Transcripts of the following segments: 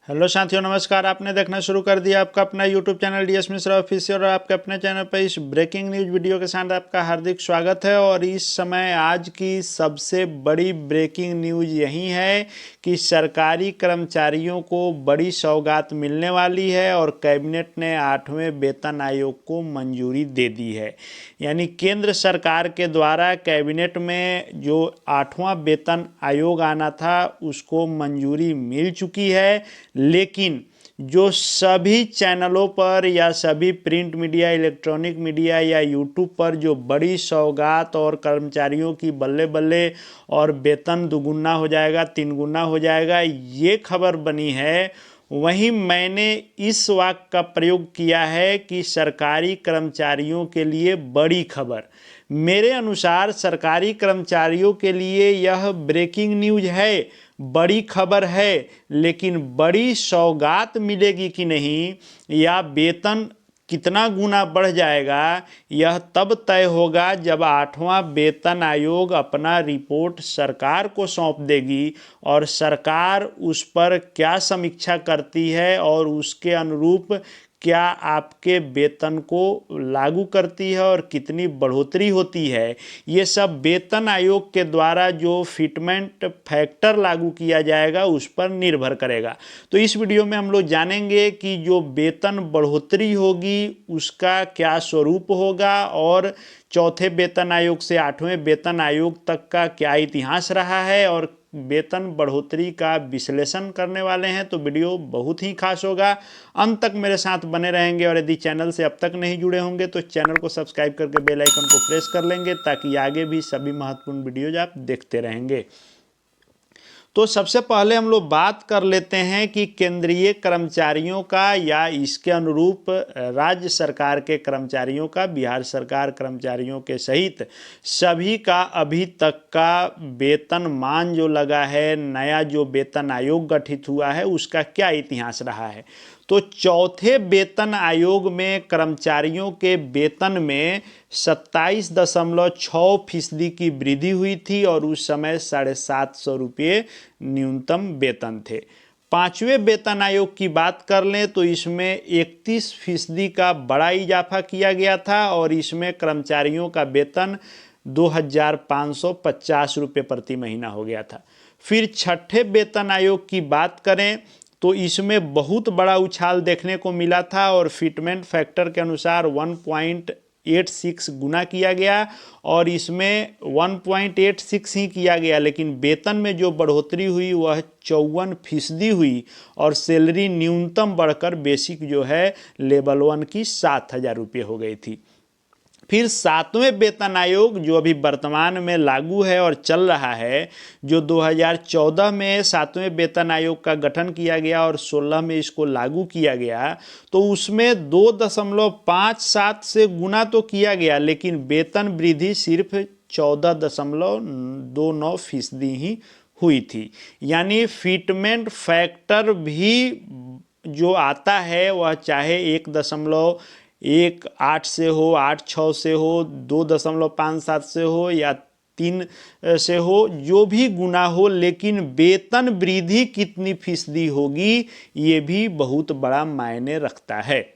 Hello साथियों, नमस्कार। आपने देखना शुरू कर दिया आपका अपना YouTube channel DS Mishra official और आपके अपने चैनल पर इस ब्रेकिंग न्यूज वीडियो के साथ आपका हार्दिक स्वागत है। और इस समय आज की सबसे बड़ी ब्रेकिंग न्यूज यही है कि सरकारी कर्मचारियों को बड़ी सौगात मिलने वाली है और कैबिनेट ने 8वें वेतन आयोग को मंजूरी दे दी है। यानी केंद्र सरकार के द्वारा कैबिनेट में जो 8वां वेतन आयोग आना था उसको मंजूरी मिल चुकी है, लेकिन जो सभी चैनलों पर या सभी प्रिंट मीडिया, इलेक्ट्रॉनिक मीडिया या यूट्यूब पर जो बड़ी सौगात और कर्मचारियों की बल्ले बल्ले और वेतन दुगुना हो जाएगा, तीन गुना हो जाएगा, ये खबर बनी है, वहीं मैंने इस वाक्य का प्रयोग किया है कि सरकारी कर्मचारियों के लिए बड़ी खबर। मेरे अनुसार सरकारी कर्मचारियों के लिए यह ब्रेकिंग न्यूज है, बड़ी खबर है, लेकिन बड़ी सौगात मिलेगी कि नहीं या वेतन कितना गुना बढ़ जाएगा यह तब तय होगा जब 8वां वेतन आयोग अपना रिपोर्ट सरकार को सौंप देगी और सरकार उस पर क्या समीक्षा करती है और उसके अनुरूप क्या आपके वेतन को लागू करती है और कितनी बढ़ोतरी होती है। ये सब वेतन आयोग के द्वारा जो फिटमेंट फैक्टर लागू किया जाएगा उस पर निर्भर करेगा। तो इस वीडियो में हम लोग जानेंगे कि जो वेतन बढ़ोतरी होगी उसका क्या स्वरूप होगा और चौथे वेतन आयोग से 8वें वेतन आयोग तक का क्या इतिहास रहा है और वेतन बढ़ोतरी का विश्लेषण करने वाले हैं। तो वीडियो बहुत ही खास होगा, अंत तक मेरे साथ बने रहेंगे। और यदि चैनल से अब तक नहीं जुड़े होंगे तो चैनल को सब्सक्राइब करके बेल आइकन को प्रेस कर लेंगे ताकि आगे भी सभी महत्वपूर्ण वीडियोज आप देखते रहेंगे। तो सबसे पहले हम लोग बात कर लेते हैं कि केंद्रीय कर्मचारियों का या इसके अनुरूप राज्य सरकार के कर्मचारियों का, बिहार सरकार कर्मचारियों के सहित सभी का अभी तक का वेतन मान जो लगा है, नया जो वेतन आयोग गठित हुआ है उसका क्या इतिहास रहा है। तो चौथे वेतन आयोग में कर्मचारियों के वेतन में 27.6% की वृद्धि हुई थी और उस समय 750 रुपये न्यूनतम वेतन थे। 5वें वेतन आयोग की बात कर लें तो इसमें 31% का बड़ा इजाफा किया गया था और इसमें कर्मचारियों का वेतन 2550 रुपये प्रति महीना हो गया था। फिर छठे वेतन आयोग की बात करें तो इसमें बहुत बड़ा उछाल देखने को मिला था और फिटमेंट फैक्टर के अनुसार 1.86 गुना किया गया और इसमें 1.86 ही किया गया, लेकिन वेतन में जो बढ़ोतरी हुई वह 54% हुई और सैलरी न्यूनतम बढ़कर बेसिक जो है लेवल 1 की 7,000 रुपये हो गई थी। फिर 7वें वेतन आयोग जो अभी वर्तमान में लागू है और चल रहा है, जो 2014 में 7वें वेतन आयोग का गठन किया गया और 16 में इसको लागू किया गया, तो उसमें 2.57 से गुना तो किया गया, लेकिन वेतन वृद्धि सिर्फ 14.29% ही हुई थी। यानी फिटमेंट फैक्टर भी जो आता है वह चाहे 1.18 से हो, 8.6 से हो, 2.57 से हो या 3 से हो, जो भी गुना हो, लेकिन वेतन वृद्धि कितनी फीसदी होगी ये भी बहुत बड़ा मायने रखता है।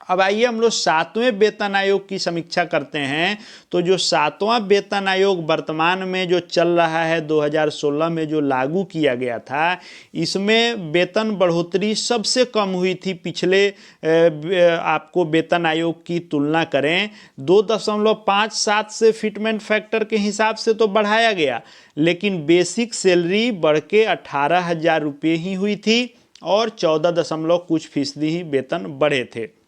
अब आइए हम लोग 7वें वेतन आयोग की समीक्षा करते हैं। तो जो 7वां वेतन आयोग वर्तमान में जो चल रहा है, 2016 में जो लागू किया गया था, इसमें वेतन बढ़ोतरी सबसे कम हुई थी। पिछले आपको वेतन आयोग की तुलना करें 2.57 से फिटमेंट फैक्टर के हिसाब से तो बढ़ाया गया, लेकिन बेसिक सैलरी बढ़ के 18,000 रुपये ही हुई थी और 14 कुछ फीसदी ही वेतन बढ़े थे।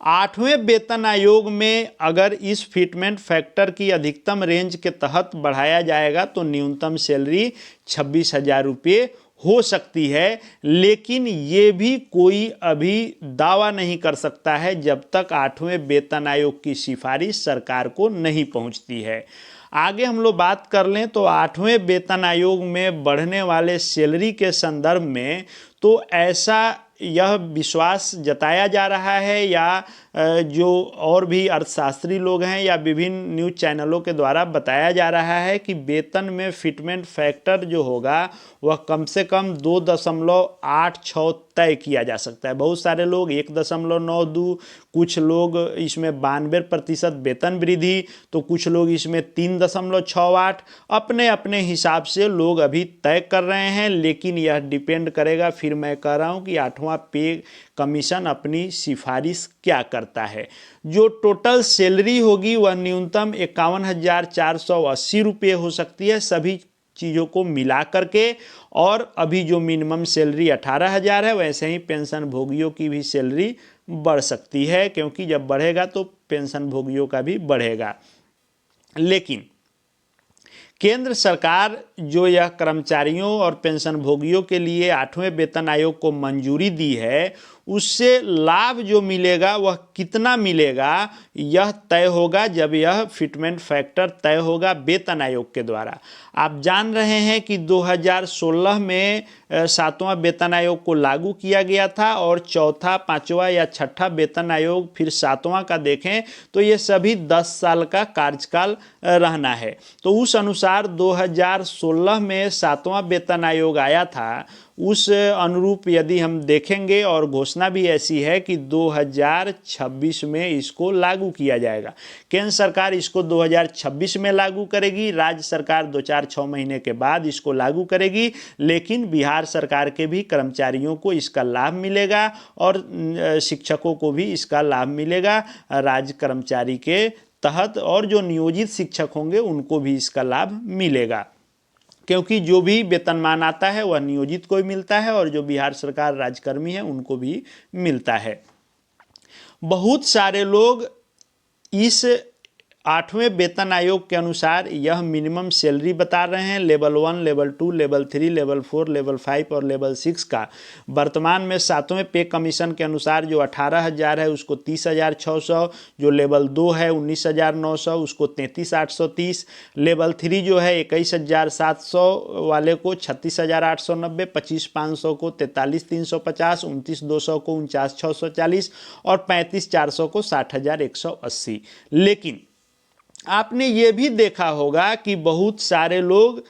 8वें वेतन आयोग में अगर इस फिटमेंट फैक्टर की अधिकतम रेंज के तहत बढ़ाया जाएगा तो न्यूनतम सैलरी 26,000 रुपये हो सकती है, लेकिन ये भी कोई अभी दावा नहीं कर सकता है जब तक 8वें वेतन आयोग की सिफारिश सरकार को नहीं पहुंचती है। आगे हम लोग बात कर लें तो 8वें वेतन आयोग में बढ़ने वाले सैलरी के संदर्भ में तो ऐसा यह विश्वास जताया जा रहा है या जो और भी अर्थशास्त्री लोग हैं या विभिन्न न्यूज़ चैनलों के द्वारा बताया जा रहा है कि वेतन में फिटमेंट फैक्टर जो होगा वह कम से कम 2.86 तय किया जा सकता है। बहुत सारे लोग 1.92, कुछ लोग इसमें 92% वेतन वृद्धि, तो कुछ लोग इसमें 3.68, अपने अपने हिसाब से लोग अभी तय कर रहे हैं। लेकिन यह डिपेंड करेगा, फिर मैं कह रहा हूँ कि 8वां पे कमीशन अपनी सिफारिश क्या करता है। जो टोटल सैलरी होगी वह न्यूनतम 51,480 रुपये हो सकती है सभी चीज़ों को मिला करके, और अभी जो मिनिमम सैलरी 18,000 है, वैसे ही पेंशन भोगियों की भी सैलरी बढ़ सकती है, क्योंकि जब बढ़ेगा तो पेंशन भोगियों का भी बढ़ेगा। लेकिन केंद्र सरकार जो यह कर्मचारियों और पेंशन भोगियों के लिए 8वें वेतन आयोग को मंजूरी दी है, उससे लाभ जो मिलेगा वह कितना मिलेगा यह तय होगा जब यह फिटमेंट फैक्टर तय होगा वेतन आयोग के द्वारा। आप जान रहे हैं कि 2016 में 7वां वेतन आयोग को लागू किया गया था, और चौथा, 5वां या 6ठा वेतन आयोग फिर 7वां का देखें तो ये सभी 10 साल का कार्यकाल रहना है। तो उस अनुसार 2016 में 7वां वेतन आयोग आया था, उस अनुरूप यदि हम देखेंगे, और घोषणा भी ऐसी है कि 2026 में इसको लागू किया जाएगा। केंद्र सरकार इसको 2026 में लागू करेगी, राज्य सरकार 2-4-6 महीने के बाद इसको लागू करेगी, लेकिन बिहार सरकार के भी कर्मचारियों को इसका लाभ मिलेगा और शिक्षकों को भी इसका लाभ मिलेगा राज्य कर्मचारी के तहत, और जो नियोजित शिक्षक होंगे उनको भी इसका लाभ मिलेगा, क्योंकि जो भी वेतनमान आता है वह नियोजित को ही मिलता है और जो बिहार सरकार राज्यकर्मी है उनको भी मिलता है। बहुत सारे लोग इस 8वें वेतन आयोग के अनुसार यह मिनिमम सैलरी बता रहे हैं, level 1, level 2, level 3, level 4, level 5 और लेवल 6 का। वर्तमान में 7वें पे कमीशन के अनुसार जो 18,000 है उसको 30,600, जो लेवल 2 है 19,900 उसको 33,830, लेवल 3 जो है 21,700 वाले को 36,890, 25,500 को 43,350, 29,200 को 49,640 और 35,400 को 60,180। लेकिन आपने ये भी देखा होगा कि बहुत सारे लोग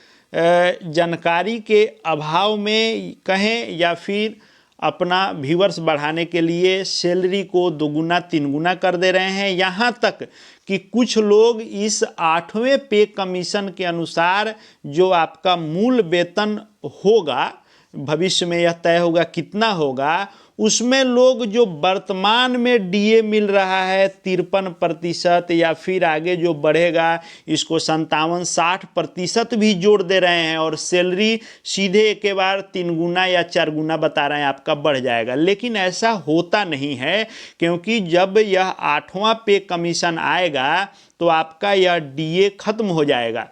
जानकारी के अभाव में कहें या फिर अपना व्यूअर्स बढ़ाने के लिए सैलरी को 2-3 गुना कर दे रहे हैं। यहाँ तक कि कुछ लोग इस 8वें पे कमीशन के अनुसार जो आपका मूल वेतन होगा, भविष्य में यह तय होगा कितना होगा, उसमें लोग जो वर्तमान में डीए मिल रहा है 53% या फिर आगे जो बढ़ेगा इसको 57-60% भी जोड़ दे रहे हैं, और सैलरी सीधे एक बार 3 गुना या 4 गुना बता रहे हैं आपका बढ़ जाएगा। लेकिन ऐसा होता नहीं है, क्योंकि जब यह 8वां पे कमीशन आएगा तो आपका यह डीए खत्म हो जाएगा,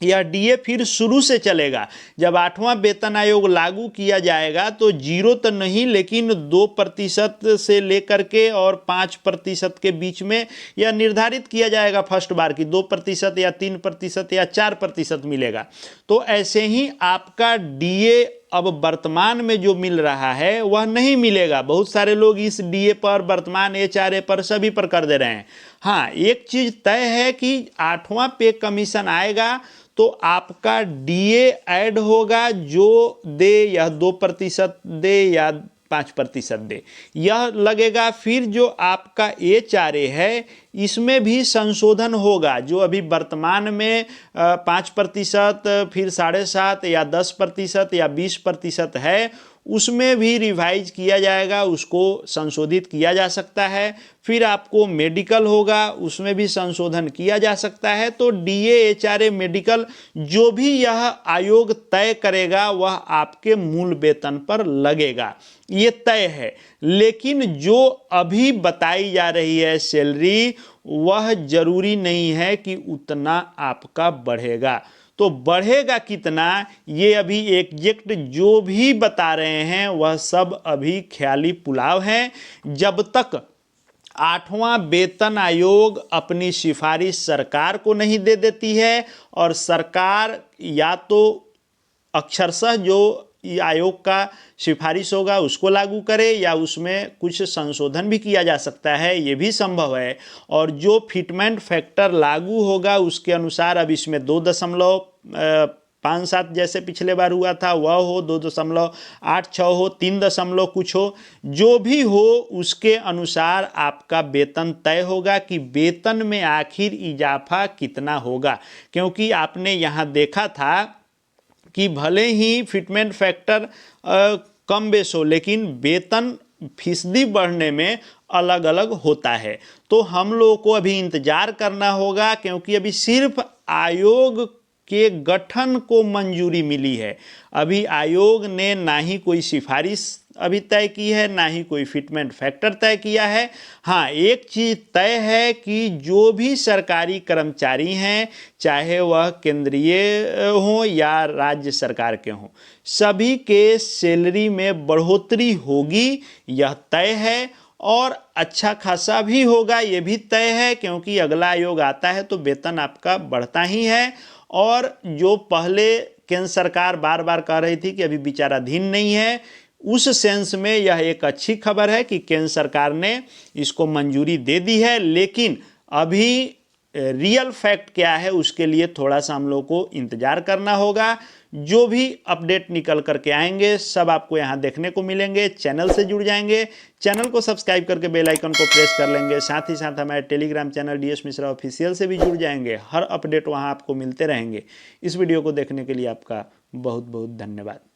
यह डीए फिर शुरू से चलेगा। जब 8वां वेतन आयोग लागू किया जाएगा तो 0 तो नहीं लेकिन 2% से लेकर के और 5% के बीच में यह निर्धारित किया जाएगा फर्स्ट बार की 2% या 3% या 4% मिलेगा। तो ऐसे ही आपका डीए अब वर्तमान में जो मिल रहा है वह नहीं मिलेगा। बहुत सारे लोग इस डीए पर, वर्तमान एचआरए पर, सभी पर कर दे रहे हैं। हाँ, एक चीज़ तय है कि 8वां पे कमीशन आएगा तो आपका डीए ऐड होगा, जो दे यह 2% दे या 5% दे, यह लगेगा। फिर जो आपका एचआरए है इसमें भी संशोधन होगा, जो अभी वर्तमान में 5%, फिर 7.5% या 10% या 20% है, उसमें भी रिवाइज किया जाएगा, उसको संशोधित किया जा सकता है। फिर आपको मेडिकल होगा, उसमें भी संशोधन किया जा सकता है। तो डीए, एचआरए, मेडिकल जो भी यह आयोग तय करेगा वह आपके मूल वेतन पर लगेगा, ये तय है। लेकिन जो अभी बताई जा रही है सैलरी, वह जरूरी नहीं है कि उतना आपका बढ़ेगा। तो बढ़ेगा कितना ये अभी एग्जैक्ट जो भी बता रहे हैं वह सब अभी ख्याली पुलाव हैं। जब तक 8वां वेतन आयोग अपनी सिफारिश सरकार को नहीं दे देती है और सरकार या तो अक्षरशः जो आयोग का सिफारिश होगा उसको लागू करे या उसमें कुछ संशोधन भी किया जा सकता है, ये भी संभव है। और जो फिटमेंट फैक्टर लागू होगा उसके अनुसार अब इसमें 2.57 जैसे पिछले बार हुआ था वह हो, 2.86 हो, 3 कुछ हो, जो भी हो उसके अनुसार आपका वेतन तय होगा कि वेतन में आखिर इजाफा कितना होगा। क्योंकि आपने यहाँ देखा था कि भले ही फिटमेंट फैक्टर कम बेस हो लेकिन वेतन फीसदी बढ़ने में अलग अलग होता है। तो हम लोगों को अभी इंतजार करना होगा, क्योंकि अभी सिर्फ आयोग के गठन को मंजूरी मिली है। अभी आयोग ने ना ही कोई सिफारिश अभी तय की है, ना ही कोई फिटमेंट फैक्टर तय किया है। हाँ, एक चीज़ तय है कि जो भी सरकारी कर्मचारी हैं, चाहे वह केंद्रीय हों या राज्य सरकार के हों, सभी के सैलरी में बढ़ोतरी होगी, यह तय है। और अच्छा खासा भी होगा, ये भी तय है, क्योंकि अगला आयोग आता है तो वेतन आपका बढ़ता ही है। और जो पहले केंद्र सरकार बार बार कह रही थी कि अभी विचाराधीन नहीं है, उस सेंस में यह एक अच्छी खबर है कि केंद्र सरकार ने इसको मंजूरी दे दी है। लेकिन अभी रियल फैक्ट क्या है उसके लिए थोड़ा सा हम लोग को इंतजार करना होगा। जो भी अपडेट निकल करके आएंगे सब आपको यहाँ देखने को मिलेंगे। चैनल से जुड़ जाएंगे, चैनल को सब्सक्राइब करके बेल आइकन को प्रेस कर लेंगे। साथ ही साथ हमारे Telegram channel DS Mishra official से भी जुड़ जाएंगे। हर अपडेट वहाँ आपको मिलते रहेंगे। इस वीडियो को देखने के लिए आपका बहुत बहुत धन्यवाद।